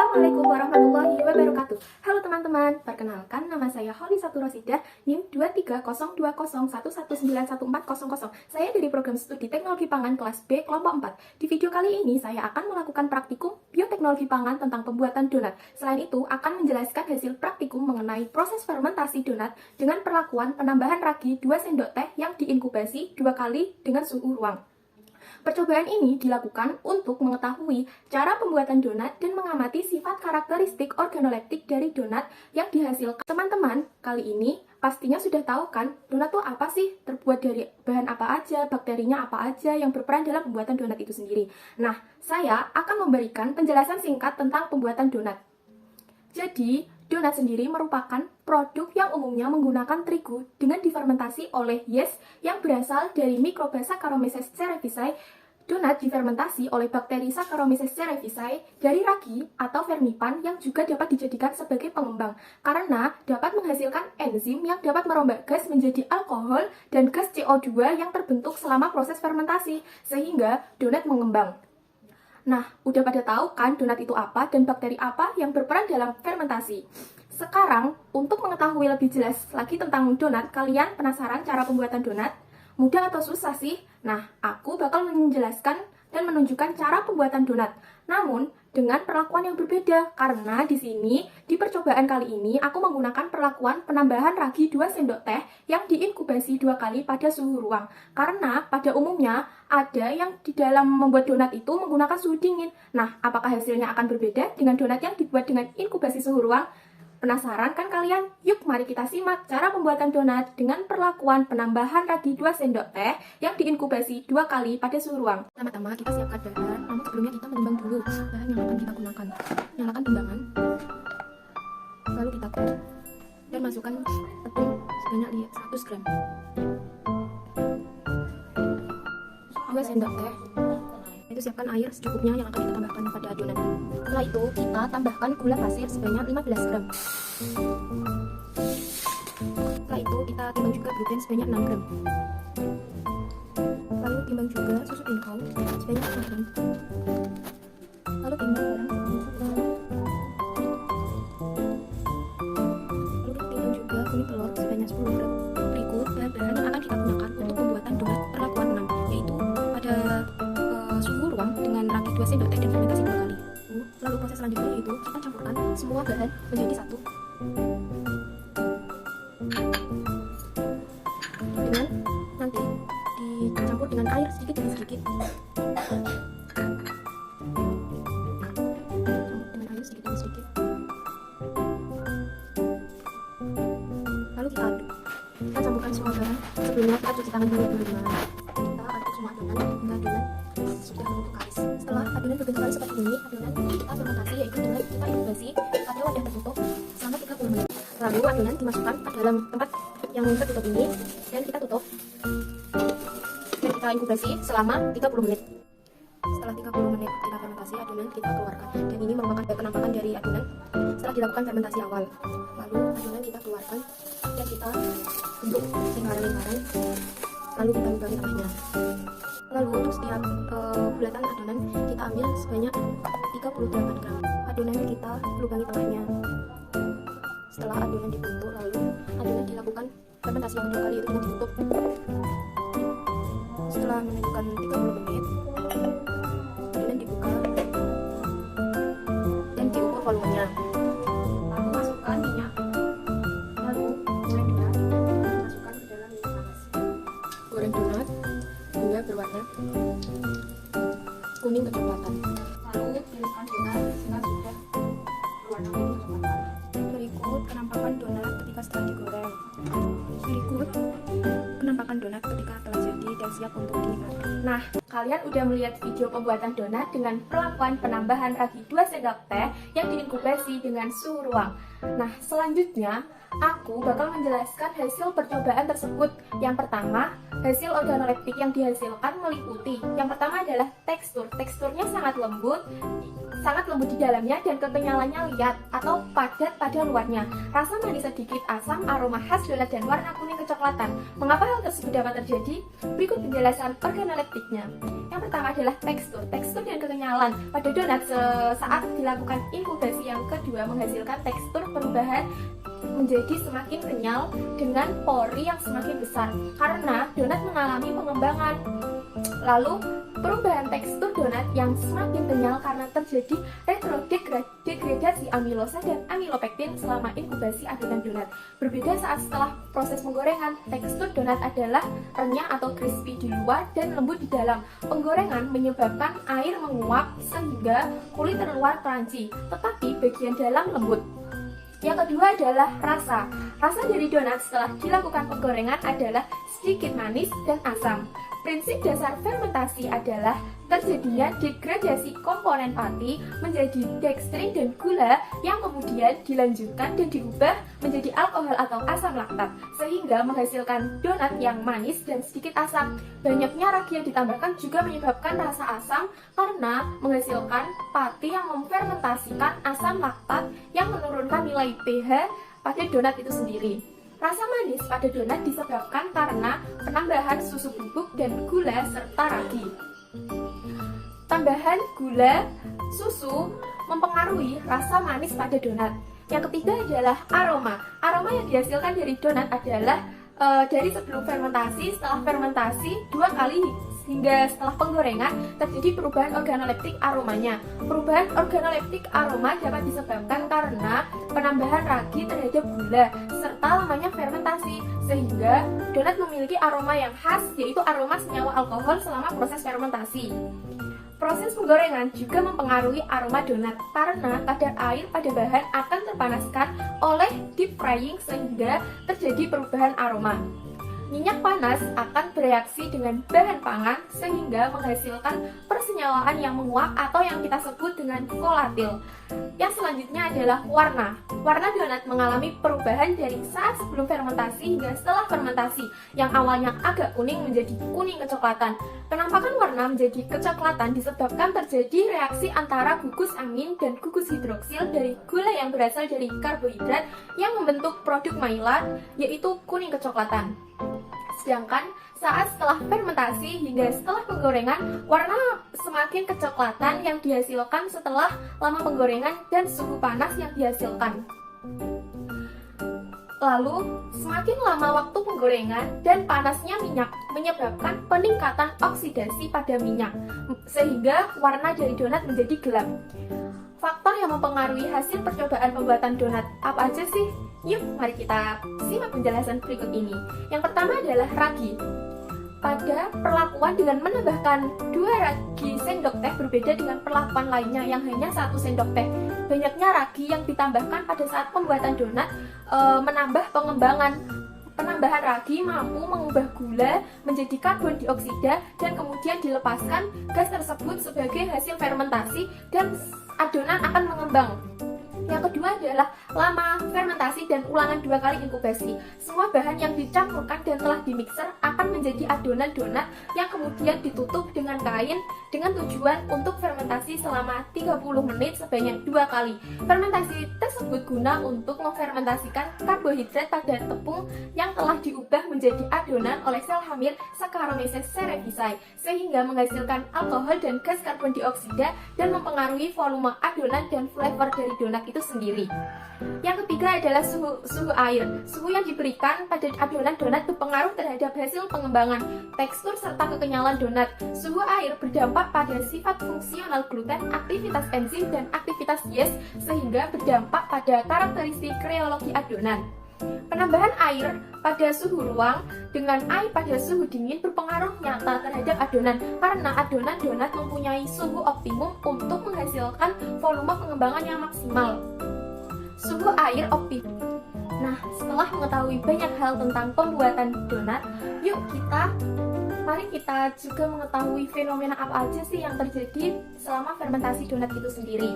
Assalamualaikum warahmatullahi wabarakatuh. Halo teman-teman, perkenalkan nama saya Holly Satu Rosidah, NIM 2302011191400. Saya dari program studi teknologi pangan kelas B kelompok 4. Di video kali ini saya akan melakukan praktikum bioteknologi pangan tentang pembuatan donat. Selain itu akan menjelaskan hasil praktikum mengenai proses fermentasi donat dengan perlakuan penambahan ragi 2 sendok teh yang diinkubasi 2 kali dengan suhu ruang. Percobaan ini dilakukan untuk mengetahui cara pembuatan donat dan mengamati sifat karakteristik organoleptik dari donat yang dihasilkan. Teman-teman, kali ini pastinya sudah tahu kan, donat itu apa sih? Terbuat dari bahan apa aja, bakterinya apa aja yang berperan dalam pembuatan donat itu sendiri. Nah, saya akan memberikan penjelasan singkat tentang pembuatan donat. Jadi, donat sendiri merupakan produk yang umumnya menggunakan terigu dengan difermentasi oleh yeast yang berasal dari mikroba Saccharomyces cerevisiae. Donat difermentasi oleh bakteri Saccharomyces cerevisiae dari ragi atau vermipan yang juga dapat dijadikan sebagai pengembang karena dapat menghasilkan enzim yang dapat merombak gas menjadi alkohol dan gas CO2 yang terbentuk selama proses fermentasi sehingga donat mengembang. Nah, udah pada tahu kan donat itu apa dan bakteri apa yang berperan dalam fermentasi. Sekarang, untuk mengetahui lebih jelas lagi tentang donat, kalian penasaran cara pembuatan donat? Mudah atau susah sih? Nah, aku bakal menjelaskan dan menunjukkan cara pembuatan donat. Namun, dengan perlakuan yang berbeda karena di sini di percobaan kali ini aku menggunakan perlakuan penambahan ragi 2 sendok teh yang diinkubasi 2 kali pada suhu ruang. Karena pada umumnya ada yang di dalam membuat donat itu menggunakan suhu dingin. Nah, apakah hasilnya akan berbeda dengan donat yang dibuat dengan inkubasi suhu ruang? Penasaran kan kalian? Yuk mari kita simak cara pembuatan donat dengan perlakuan penambahan ragi 2 sendok teh yang diinkubasi 2 kali pada suhu ruang. Pertama-tama kita siapkan bahan, namun sebelumnya kita menimbang dulu bahan yang akan kita gunakan. Nyalakan timbangan, lalu kita kut dan masukkan tepung sebanyak 100 gram. 2 sendok teh. Itu siapkan air secukupnya yang akan kita tambahkan pada adonan. Setelah itu kita tambahkan gula pasir sebanyak 15 gram. Setelah itu kita timbang juga gluten sebanyak 6 gram. Lalu timbang juga susu bingkau sebanyak 1 gram. Lalu timbang garam. Lalu timbang juga kuning telur sebanyak 10 gram. Berikut bahan-bahan yang akan kita gunakan untuk pembuatan donat perlakuan 6, yaitu pada suhu ruang dengan ragi 2 sendok teh dan fermentasi 2 kali. Lalu proses selanjutnya yaitu kita campurkan semua bahan menjadi satu dengan nanti dicampur dengan air sedikit demi sedikit. Campur dengan air sedikit demi sedikit. Lalu kita aduk. Kita campurkan semua bahan. Sebelumnya kita cuci tangan dulu teman-teman. Kita aduk semua adonan hingga adonan sudah membentuk kalis. Setelah adonan berbentuk kalis seperti ini, adonan kita fermentasi yaitu dengan kita inkubasi pada wadah tertutup selama 30 menit. Lalu adonan dimasukkan ke dalam tempat yang tertutup ini dan kita tutup dan kita inkubasi selama 30 menit. Setelah 30 menit kita fermentasi, adonan kita keluarkan dan ini merupakan penampakan dari adonan setelah dilakukan fermentasi awal. Lalu adonan kita keluarkan dan kita bentuk lingkaran-lingkaran, lalu kita lubangi tengahnya. Lalu untuk setiap bulatan adonan kita ambil sebanyak 38 gram. Adonan kita lubangi tengahnya. Setelah adonan dibentuk, lalu adonan dilakukan fermentasi yang kedua kali yaitu dengan ditutup. Setelah menunjukkan 30 menit, adonan dibuka dan diukur volumenya. Lalu masukkan minyak. Lalu goreng donat, masukkan ke dalam minyak panas. Goreng donat hingga berwarna kuning kecoklatan. Lalu tiriskan donat hingga sudah berwarna kuning kecoklatan. Berikut penampakan donat ketika setelah digoreng. Berikut penampakan donat ketika telah jadi dan siap untuk dinikmati. Nah, kalian udah melihat video pembuatan donat dengan perlakuan penambahan ragi 2 sendok teh yang diinkubasi dengan suhu ruang. Nah, selanjutnya aku bakal menjelaskan hasil percobaan tersebut. Yang pertama, hasil organoleptik yang dihasilkan meliputi. Yang pertama adalah tekstur. Teksturnya sangat lembut, sangat lembut di dalamnya dan kekenyalannya liat atau padat pada luarnya. Rasa manis sedikit asam, aroma khas donat dan warna kuning kecoklatan. Mengapa hal tersebut dapat terjadi? Berikut penjelasan organoleptiknya. Yang pertama adalah tekstur. Tekstur dan kekenyalan pada donat saat dilakukan inkubasi yang kedua menghasilkan tekstur perubahan menjadi semakin kenyal dengan pori yang semakin besar karena donat mengalami pengembangan. Lalu, perubahan tekstur donat yang semakin kenyal karena terjadi retrodegradasi amilosa dan amilopektin selama inkubasi adonan donat. Berbeda saat setelah proses penggorengan, tekstur donat adalah renyah atau crispy di luar dan lembut di dalam. Penggorengan menyebabkan air menguap sehingga kulit terluar crunchy, tetapi bagian dalam lembut. Yang kedua adalah rasa. Rasa dari donat setelah dilakukan penggorengan adalah sedikit manis dan asam. Prinsip dasar fermentasi adalah terjadinya degradasi komponen pati menjadi dekstrin dan gula yang kemudian dilanjutkan dan diubah menjadi alkohol atau asam laktat sehingga menghasilkan donat yang manis dan sedikit asam. Banyaknya ragi yang ditambahkan juga menyebabkan rasa asam karena menghasilkan pati yang memfermentasikan asam laktat yang menurunkan nilai pH pada donat itu sendiri. Rasa manis pada donat disebabkan karena penambahan susu bubuk dan gula serta ragi. Tambahan gula, susu mempengaruhi rasa manis pada donat. Yang ketiga adalah aroma. Aroma yang dihasilkan dari donat adalah dari sebelum fermentasi, setelah fermentasi 2 kali hingga setelah penggorengan terjadi perubahan organoleptik aromanya. Perubahan organoleptik aroma dapat disebabkan karena penambahan ragi terhadap gula serta lamanya fermentasi sehingga donat memiliki aroma yang khas yaitu aroma senyawa alkohol selama proses fermentasi. Proses penggorengan juga mempengaruhi aroma donat karena kadar air pada bahan akan terpanaskan oleh deep frying sehingga terjadi perubahan aroma. Minyak panas akan bereaksi dengan bahan pangan sehingga menghasilkan persenyawaan yang menguap atau yang kita sebut dengan volatil. Yang selanjutnya adalah warna. Warna donat mengalami perubahan dari saat sebelum fermentasi hingga setelah fermentasi, yang awalnya agak kuning menjadi kuning kecoklatan. Penampakan warna menjadi kecoklatan disebabkan terjadi reaksi antara gugus amin dan gugus hidroksil dari gula yang berasal dari karbohidrat yang membentuk produk mailat, yaitu kuning kecoklatan. Sedangkan saat setelah fermentasi hingga setelah penggorengan, warna semakin kecoklatan yang dihasilkan setelah lama penggorengan dan suhu panas yang dihasilkan. Lalu, semakin lama waktu penggorengan dan panasnya minyak menyebabkan peningkatan oksidasi pada minyak, sehingga warna dari donat menjadi gelap. Faktor yang mempengaruhi hasil percobaan pembuatan donat apa aja sih? Yuk, mari kita simak penjelasan berikut ini. Yang pertama adalah ragi. Pada perlakuan dengan menambahkan 2 ragi sendok teh berbeda dengan perlakuan lainnya yang hanya 1 sendok teh. Banyaknya ragi yang ditambahkan pada saat pembuatan donat menambah pengembangan. Penambahan ragi mampu mengubah gula menjadi karbon dioksida dan kemudian dilepaskan gas tersebut sebagai hasil fermentasi dan adonan akan mengembang. Yang kedua adalah lama fermentasi dan ulangan 2 kali inkubasi. Semua bahan yang dicampurkan dan telah dimixer akan menjadi adonan donat yang kemudian ditutup dengan kain dengan tujuan untuk fermentasi selama 30 menit sebanyak 2 kali. Fermentasi tersebut guna untuk memfermentasikan karbohidrat pada tepung yang telah diubah menjadi adonan oleh sel hamil Saccharomyces cerevisiae sehingga menghasilkan alkohol dan gas karbon dioksida dan mempengaruhi volume adonan dan flavor dari donat itu sendiri. Yang ketiga adalah suhu air. Suhu yang diberikan pada adonan donat berpengaruh terhadap hasil pengembangan, tekstur serta kekenyalan donat. Suhu air berdampak pada sifat fungsional gluten, aktivitas enzim dan aktivitas yeast sehingga berdampak pada karakteristik kreologi adonan. Penambahan air pada suhu ruang dengan air pada suhu dingin berpengaruh nyata terhadap adonan karena adonan donat mempunyai suhu optimum untuk menghasilkan volume pengembangan yang maksimal. Suhu air optimum. Nah, setelah mengetahui banyak hal tentang pembuatan donat, mari kita juga mengetahui fenomena apa aja sih yang terjadi selama fermentasi donat itu sendiri.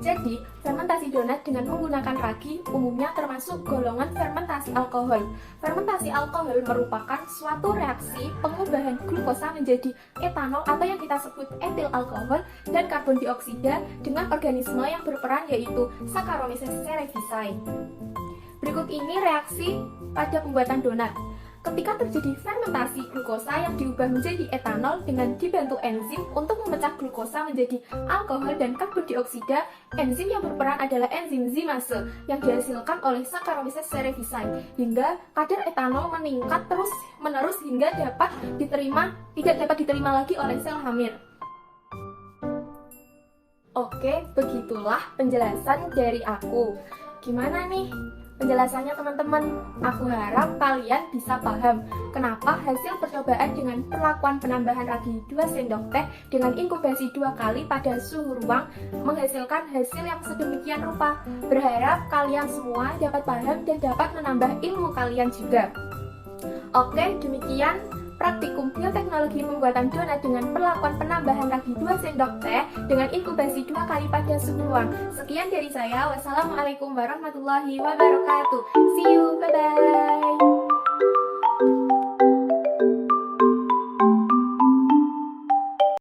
Jadi, fermentasi donat dengan menggunakan ragi umumnya termasuk golongan fermentasi alkohol. Fermentasi alkohol merupakan suatu reaksi pengubahan glukosa menjadi etanol atau yang kita sebut etil alkohol dan karbon dioksida dengan organisme yang berperan yaitu Saccharomyces cerevisiae. Berikut ini reaksi pada pembuatan donat. Ketika terjadi fermentasi glukosa yang diubah menjadi etanol dengan dibantu enzim untuk memecah glukosa menjadi alkohol dan karbon dioksida, enzim yang berperan adalah enzim zimase yang dihasilkan oleh Saccharomyces cerevisiae hingga kadar etanol meningkat terus-menerus hingga tidak dapat diterima lagi oleh sel hamil. Oke, begitulah penjelasan dari aku. Gimana nih penjelasannya teman-teman? Aku harap kalian bisa paham kenapa hasil percobaan dengan perlakuan penambahan ragi 2 sendok teh dengan inkubasi 2 kali pada suhu ruang menghasilkan hasil yang sedemikian rupa. Berharap kalian semua dapat paham dan dapat menambah ilmu kalian juga. Oke, demikian praktikum bioteknologi pembuatan donat dengan perlakuan penambahan ragi 2 sendok teh dengan inkubasi 2 kali pada suhu ruang. Sekian dari saya. Wassalamualaikum warahmatullahi wabarakatuh. See you, bye-bye.